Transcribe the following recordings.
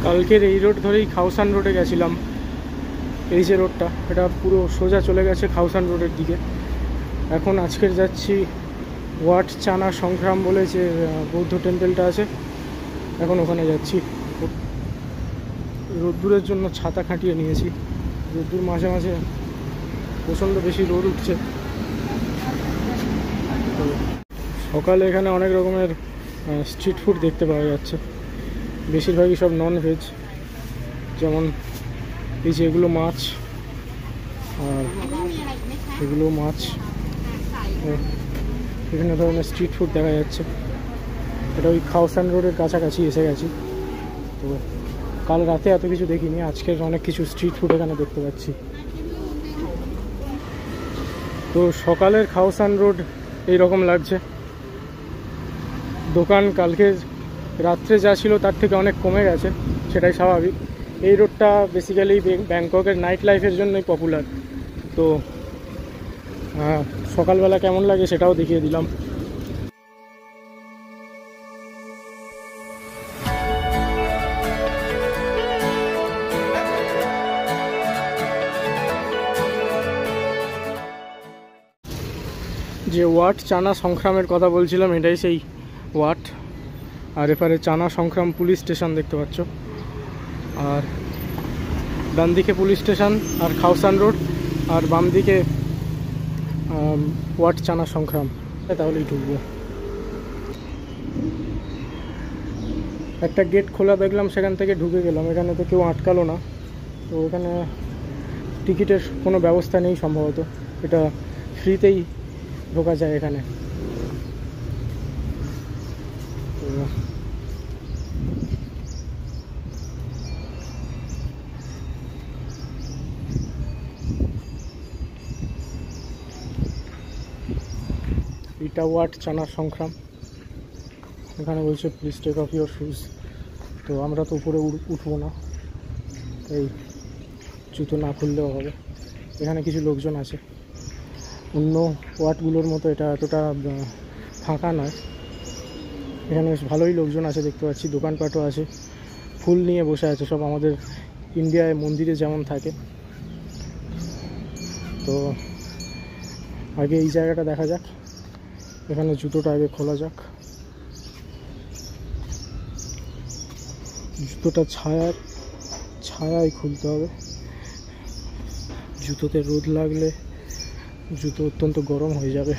কালকের এই রোড ধরেই খাওসান রোডে গেছিলাম। এই যে রোডটা, এটা পুরো সোজা চলে গেছে খাওসান রোডের দিকে। এখন আজকের যাচ্ছি ওয়াট চানা সংগ্রাম বলে যে বৌদ্ধ টেম্পলটা আছে, এখন ওখানে যাচ্ছি। রোদ্দুরের জন্য ছাতা খাটিয়ে নিয়েছি। রোদ্দুর মাঝে মাঝে প্রচণ্ড বেশি রোদ উঠছে। তো সকালে এখানে অনেক রকমের স্ট্রিট ফুড দেখতে পাওয়া যাচ্ছে, বেশিরভাগই সব নন ভেজ। যেমন এই যে এগুলো মাছ, আর এগুলো মাছ। বিভিন্ন ধরনের স্ট্রিট ফুড দেখা যাচ্ছে। এটা ওই খাওসান রোডের কাছাকাছি এসে গেছি। তো কাল রাতে এত কিছু দেখিনি, আজকের অনেক কিছু স্ট্রিট ফুড এখানে দেখতে পাচ্ছি। তো সকালের খাওসান রোড এইরকম লাগছে। দোকান কালকে রাত্রে যা ছিল তার থেকে অনেক কমে গেছে, সেটাই স্বাভাবিক। এই রোডটা বেসিক্যালি ব্যাংককের নাইট লাইফের জন্যই পপুলার। তো সকালবেলা কেমন লাগে সেটাও দেখিয়ে দিলাম। যে ওয়াট চানা সংগ্রামের কথা বলছিলাম, এটাই সেই ওয়াট। আর এপারে চানা সংগ্রাম পুলিশ স্টেশন দেখতে পাচ্ছ। আর ডান দিকে পুলিশ স্টেশন আর খাওসান রোড, আর বাম দিকে ওয়াট চানা সংগ্রাম। তাহলেই ঢুকবো। একটা গেট খোলা দেখলাম, সেখান থেকে ঢুকে গেলাম। এখানে তো কেউ আটকালো না। তো এখানে টিকিটের কোনো ব্যবস্থা নেই সম্ভবত, এটা ফ্রিতেই ঢোকা যায় এখানে। এটা ওয়াট চানা সংগ্রাম। এখানে বলছে please take off your shoes. তো আমরা তো উপরে উঠবো না, তাই জুতো না খুললেও হবে। এখানে কিছু লোকজন আছে, অন্য ওয়াটগুলোর মতো এটা এতটা ফাঁকা নয়। এখানে বেশ ভালোই লোকজন আছে দেখতে পাচ্ছি, দোকানপাটও আছে। ফুল নিয়ে বসে আছে সব, আমাদের ইন্ডিয়ায় মন্দিরে যেমন থাকে। তো আগে এই জায়গাটা দেখা যাক, এখানে জুতোটা আগে খোলা যাক। জুতোটা ছায়ায় খুলতে হবে, জুতোতে রোদ লাগলে জুতো অত্যন্ত গরম হয়ে যাবে।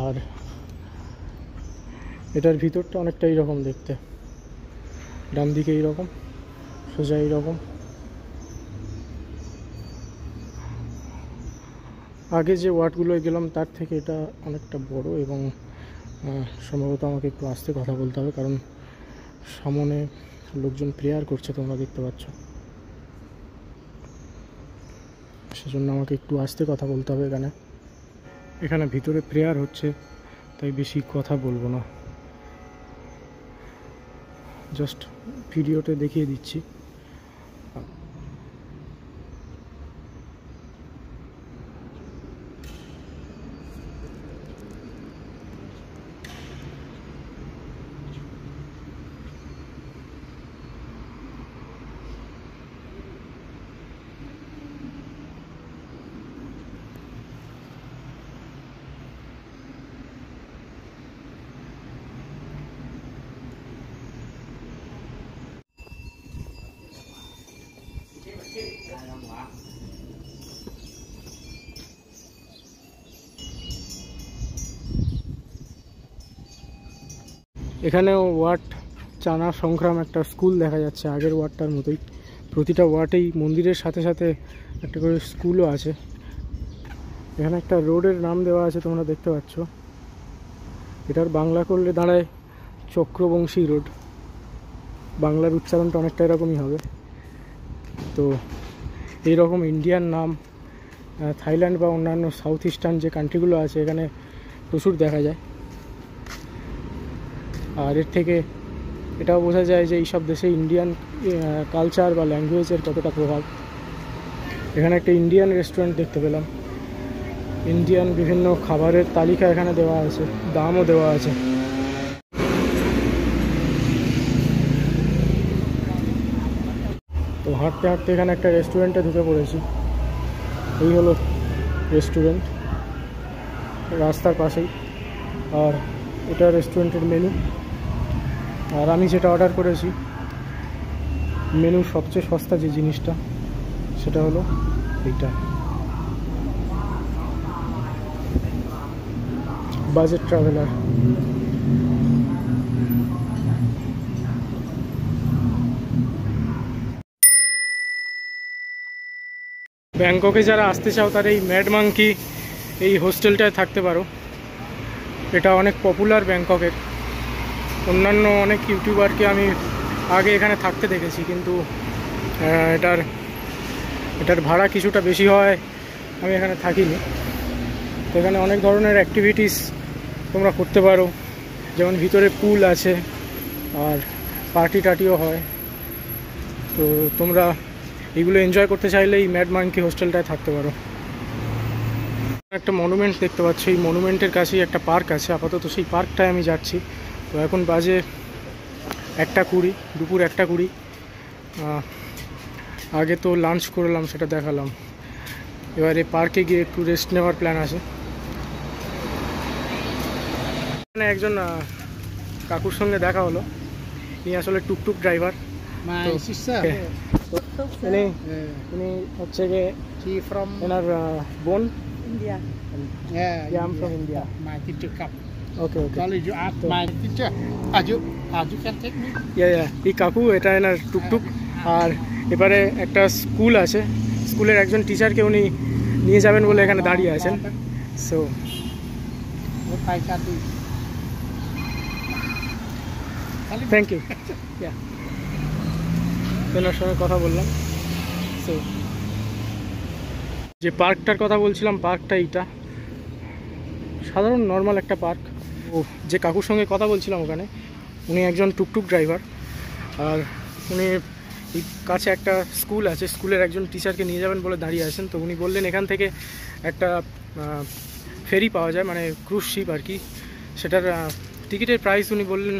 আর এটার ভিতরটা অনেকটা এইরকম দেখতে, ডান দিকে এইরকম, সোজা এইরকম। আগে যে ওয়ার্ডগুলোয় গেলাম তার থেকে এটা অনেকটা বড়, এবং সম্ভবত আমাকে একটু আস্তে কথা বলতে হবে, কারণ সামনে লোকজন প্রেয়ার করছে, তোমরা দেখতে পাচ্ছ। সেজন্য আমাকে একটু আস্তে কথা বলতে হবে। এখানে ভিতরে প্রেয়ার হচ্ছে, তাই বেশি কথা বলবো না, জাস্ট ভিডিওতে দেখিয়ে দিচ্ছি। এখানেও ওয়াট চানা সংগ্রাম একটা স্কুল দেখা যাচ্ছে, আগের ওয়াটটার মতোই। প্রতিটা ওয়াটেই মন্দিরের সাথে সাথে একটা করে স্কুলও আছে। এখানে একটা রোডের নাম দেওয়া আছে, তোমরা দেখতে পাচ্ছ। এটার বাংলা করলে দাঁড়ায় চক্রবংশী রোড। বাংলার উচ্চারণটা অনেকটা এরকমই হবে। তো এইরকম ইন্ডিয়ান নাম থাইল্যান্ড বা অন্যান্য সাউথ ইস্টার্ন যে কান্ট্রিগুলো আছে এখানে প্রচুর দেখা যায়। আর এর থেকে এটাও বোঝা যায় যে এইসব দেশে ইন্ডিয়ান কালচার বা ল্যাঙ্গুয়েজের কতটা প্রভাব। এখানে একটা ইন্ডিয়ান রেস্টুরেন্ট দেখতে পেলাম, ইন্ডিয়ান বিভিন্ন খাবারের তালিকা এখানে দেওয়া আছে, দামও দেওয়া আছে। হাঁটতে হাঁটতে এখানে একটা রেস্টুরেন্টে ঢুকে পড়েছি। এই হলো রেস্টুরেন্ট, রাস্তার পাশেই। আর এটা রেস্টুরেন্টের মেনু। আর আমি যেটা অর্ডার করেছি, মেনুর সবচেয়ে সস্তা যে জিনিসটা সেটা হলো এইটা, বাজেট ট্রাভেলার। ব্যাংককে যারা আসতে চাও তারা এই ম্যাড মাঙ্কি এই হোস্টেলটায় থাকতে পারো। এটা অনেক পপুলার ব্যাংককের। অন্যান্য অনেক ইউটিউবারকে আমি আগে এখানে থাকতে দেখেছি, কিন্তু এটার ভাড়া কিছুটা বেশি হয়, আমি এখানে থাকিনি। তো এখানে অনেক ধরনের অ্যাক্টিভিটিস তোমরা করতে পারো, যেমন ভিতরে পুল আছে আর পার্টি টার্টিও হয়। তো তোমরা এগুলো এনজয় করতে চাইলে এই ম্যাড মাঙ্কি হোস্টেলটায় থাকতে পারো। একটা মনুমেন্ট দেখতে পাচ্ছ, এই মনুমেন্টের কাছেই একটা পার্ক আছে। আপাতত সেই পার্কটায় আমি যাচ্ছি। তো এখন বাজে 1:20, দুপুর 1:20। আগে তো লাঞ্চ করলাম, সেটা দেখালাম। এবারে পার্কে গিয়ে একটু রেস্ট নেওয়ার প্ল্যান আছে। এখানে একজন কাকুর সঙ্গে দেখা হলো, ইনি আসলে টুকটুক ড্রাইভার। উনি হচ্ছে গিয়ে এনার বোন। India. Yeah, I'm from India. My teacher come. Okay, okay. Only you ask my teacher. You can take me. Yeah. এই কাকু, এটা এনার টুকটুক। আর এবারে একটা স্কুল আছে, স্কুলের একজন টিচারকে উনি নিয়ে যাবেন বলে এখানে দাঁড়িয়ে আছেন। So What I can do. Thank you. এনার সঙ্গে কথা বললাম। সো যে পার্কটার কথা বলছিলাম, পার্কটা এইটা সাধারণ নর্মাল একটা পার্ক। ও যে কাকুর সঙ্গে কথা বলছিলাম ওখানে, উনি একজন টুকটুক ড্রাইভার। আর উনি এই কাছে একটা স্কুল আছে, স্কুলের একজন টিচারকে নিয়ে যাবেন বলে দাঁড়িয়ে আছেন। তো উনি বললেন এখান থেকে একটা ফেরি পাওয়া যায়, মানে ক্রুজ শিপ আর কি। সেটার টিকিটের প্রাইস উনি বললেন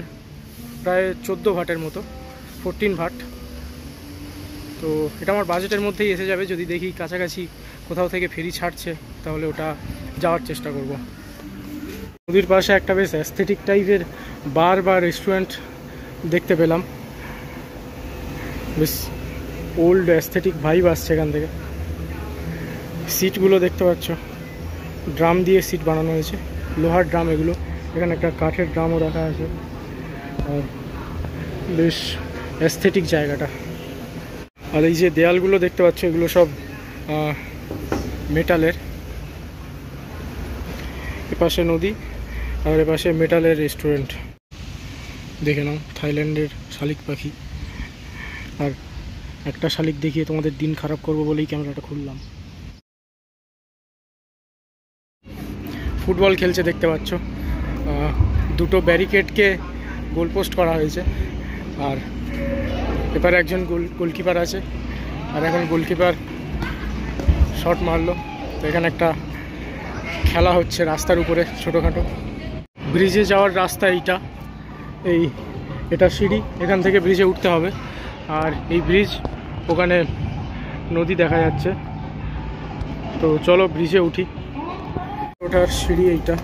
প্রায় 14 ভাটের মতো, 14 ভাট। তো এটা আমার বাজেটের মধ্যেই এসে যাবে। যদি দেখি কাছাকাছি কোথাও থেকে ফেরি ছাড়ছে, তাহলে ওটা যাওয়ার চেষ্টা করব। নদীর পাশে একটা বেশ অ্যাস্থেটিক টাইপের বার বা রেস্টুরেন্ট দেখতে পেলাম। বেশ ওল্ড অ্যাস্থেটিক ভাইব আসছে এখান থেকে। সিটগুলো দেখতে পাচ্ছ, ড্রাম দিয়ে সিট বানানো হয়েছে, লোহার ড্রাম এগুলো। এখানে একটা কাঠের ড্রামও রাখা আছে। আর বেশ অ্যাস্থেটিক জায়গাটা। আর এই যে দেয়ালগুলো দেখতে পাচ্ছ, এগুলো সব মেটালের। এপাশে নদী আর এপাশে মেটালের রেস্টুরেন্ট। দেখে নাও থাইল্যান্ডের শালিক পাখি। আর একটা শালিক দেখিয়ে তোমাদের দিন খারাপ করবো বলেই ক্যামেরাটা খুললাম। ফুটবল খেলছে দেখতে পাচ্ছ। দুটো ব্যারিকেডকে গোলপোস্ট করা হয়েছে। আর এবারে একজন গোলকিপার আছে, আর এখন গোলকিপার শট মারলো। তো এখানে একটা খেলা হচ্ছে রাস্তার উপরে ছোটোখাটো। ব্রিজে যাওয়ার রাস্তা এইটা, এটা সিঁড়ি, এখান থেকে ব্রিজে উঠতে হবে। আর এই ব্রিজ, ওখানে নদী দেখা যাচ্ছে। তো চলো ব্রিজে উঠি। ওঠার সিঁড়ি এইটা,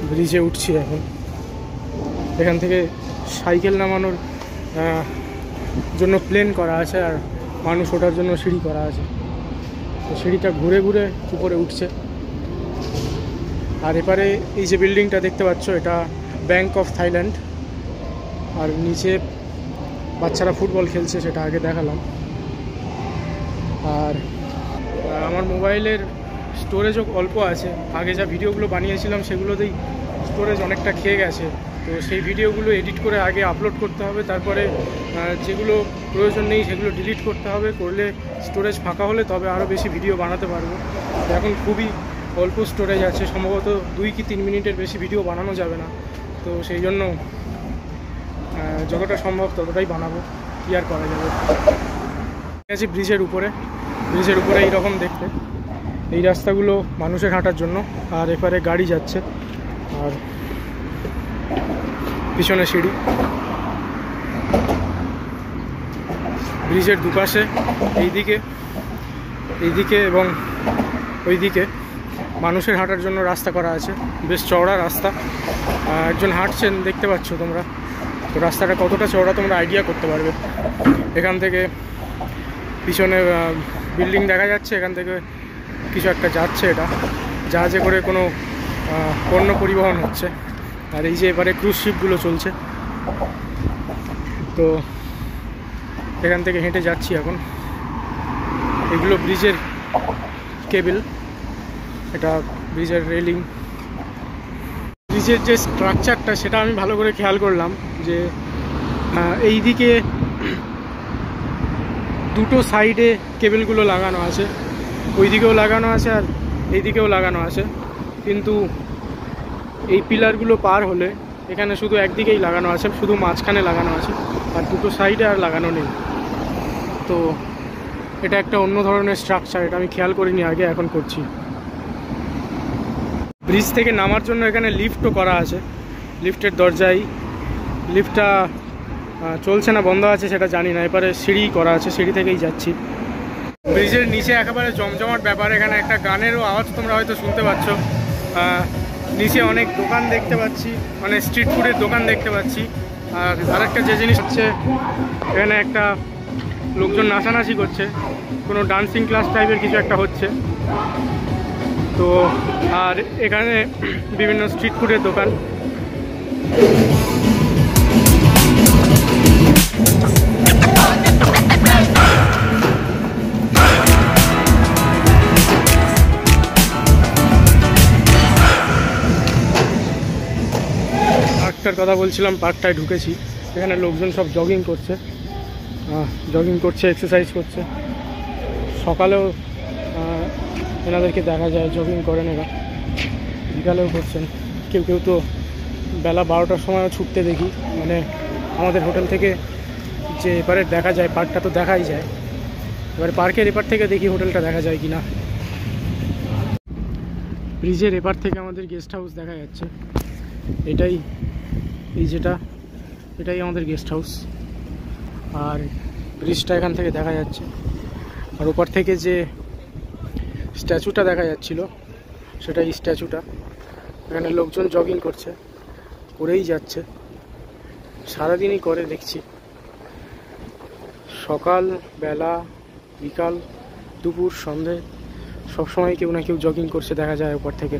ব্রিজে উঠছি এখন। এখান থেকে সাইকেল নামানোর জন্য প্লেন করা আছে, আর মানুষ ওঠার জন্য সিঁড়ি করা আছে। তো সিঁড়িটা ঘুরে ঘুরে উপরে উঠছে। আর এপারে এই যে বিল্ডিংটা দেখতে পাচ্ছ, এটা ব্যাংক অফ থাইল্যান্ড। আর নিচে বাচ্চারা ফুটবল খেলছে, সেটা আগে দেখালাম। আর আমার মোবাইলের স্টোরেজও অল্প আছে। আগে যা ভিডিওগুলো বানিয়েছিলাম সেগুলোতেই স্টোরেজ অনেকটা খেয়ে গেছে। তো সেই ভিডিওগুলো এডিট করে আগে আপলোড করতে হবে, তারপরে যেগুলো প্রয়োজন নেই সেগুলো ডিলিট করতে হবে। করলে স্টোরেজ ফাঁকা হলে তবে আরও বেশি ভিডিও বানাতে পারবো। এখন খুবই অল্প স্টোরেজ আছে, সম্ভবত 2 কি 3 মিনিটের বেশি ভিডিও বানানো যাবে না। তো সেই জন্য যতটা সম্ভব ততটাই বানাবো, কি আর করা যাবে। ঠিক আছে, ব্রিজের উপরে এইরকম দেখতে। এই রাস্তাগুলো মানুষের হাঁটার জন্য, আর এপারে গাড়ি যাচ্ছে। আর পিছনে সিঁড়ি। ব্রিজের দুপাশে এইদিকে এবং ওইদিকে মানুষের হাঁটার জন্য রাস্তা করা আছে, বেশ চওড়া রাস্তা। একজন হাঁটছেন দেখতে পাচ্ছ তোমরা, তো রাস্তাটা কতটা চওড়া তোমরা আইডিয়া করতে পারবে। এখান থেকে পিছনে বিল্ডিং দেখা যাচ্ছে, এখান থেকে কিছু একটা যাচ্ছে, এটা জাহাজে করে কোনো পণ্য পরিবহন হচ্ছে। আর এই যে এবারে ক্রুজ শিপগুলো চলছে, তো এখান থেকে হেঁটে যাচ্ছি এখন। এগুলো ব্রিজের কেবল, এটা ব্রিজের রেলিং। ব্রিজের যে স্ট্রাকচারটা সেটা আমি ভালো করে খেয়াল করলাম যে এই দিকে দুটো সাইডে কেবলগুলো লাগানো আছে, ওই দিকেও লাগানো আছে আর এই দিকেও লাগানো আছে, কিন্তু এই পিলারগুলো পার হলে এখানে শুধু একদিকেই লাগানো আছে, শুধু মাঝখানে লাগানো আছে, আর দুটো সাইডে আর লাগানো নেই। তো এটা একটা অন্য ধরনের স্ট্রাকচার, এটা আমি খেয়াল করিনি আগে, এখন করছি। ব্রিজ থেকে নামার জন্য এখানে লিফটও করা আছে, লিফটের দরজায় লিফটটা চলছে না বন্ধ আছে সেটা জানি না, এবারে সিঁড়ি করা আছে, সিঁড়ি থেকেই যাচ্ছি। ব্রিজের নিচে একেবারে জমজমাট ব্যাপার, এখানে একটা গানেরও আওয়াজ তোমরা হয়তো শুনতে পাচ্ছ। নিচে অনেক দোকান দেখতে পাচ্ছি, মানে স্ট্রিট ফুডের দোকান দেখতে পাচ্ছি। আর আরেকটা যে জিনিস হচ্ছে, এখানে একটা লোকজন নাচানাচি করছে, কোনো ডান্সিং ক্লাস টাইপের কিছু একটা হচ্ছে। তো আর এখানে বিভিন্ন স্ট্রিট ফুডের দোকান। পার্কটার কথা বলছিলাম, পার্কটায় ঢুকেছি, এখানে লোকজন সব জগিং করছে, এক্সারসাইজ করছে। সকালেও এনাদেরকে দেখা যায় জগিং করেন, এরা বিকালেও করছেন। কেউ কেউ তো বেলা 12টার সময়ও ছুটতে দেখি, মানে আমাদের হোটেল থেকে যে এপারে দেখা যায়, পার্কটা তো দেখাই যায়, এবার পার্কের এপার থেকে দেখি হোটেলটা দেখা যায় কিনা। ব্রিজের এপার থেকে আমাদের গেস্ট হাউস দেখা যাচ্ছে, এটাই আমাদের গেস্ট হাউস। আর ব্রিজটা এখান থেকে দেখা যাচ্ছে, আর ওপার থেকে যে স্ট্যাচুটা দেখা যাচ্ছিল সেটা এই স্ট্যাচুটা। এখানে লোকজন জগিং করেই যাচ্ছে, সারাদিনই করে দেখছি, সকাল বেলা বিকাল দুপুর সন্ধে সবসময় কেউ না কেউ জগিং করছে দেখা যায় ওপর থেকে।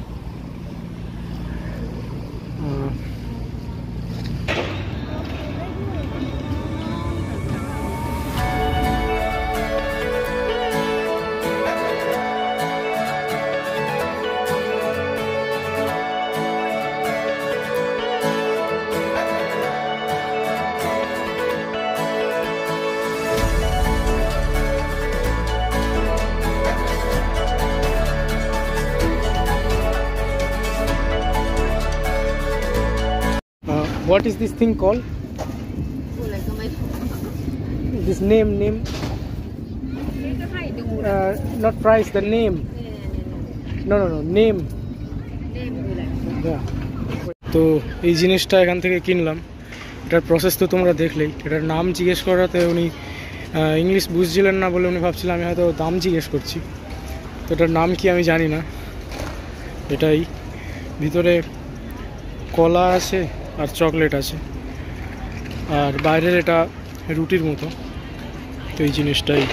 What is this thing called? This name? Not price, the name. No, name. Yeah. তো এই জিনিসটা এখান থেকে কিনলাম, এটার প্রসেস তো তোমরা দেখলেই। এটার নাম জিজ্ঞেস করাতে উনি ইংলিশ বুঝছিলেন না বলে উনি ভাবছিলেন আমি হয়তো দাম জিজ্ঞেস করছি, তো এটার নাম কি আমি জানি না। এটাই ভিতরে কলা আছে আর চকলেট আছে, আর বাইরের এটা রুটির মতো, তো এই জিনিসটাই।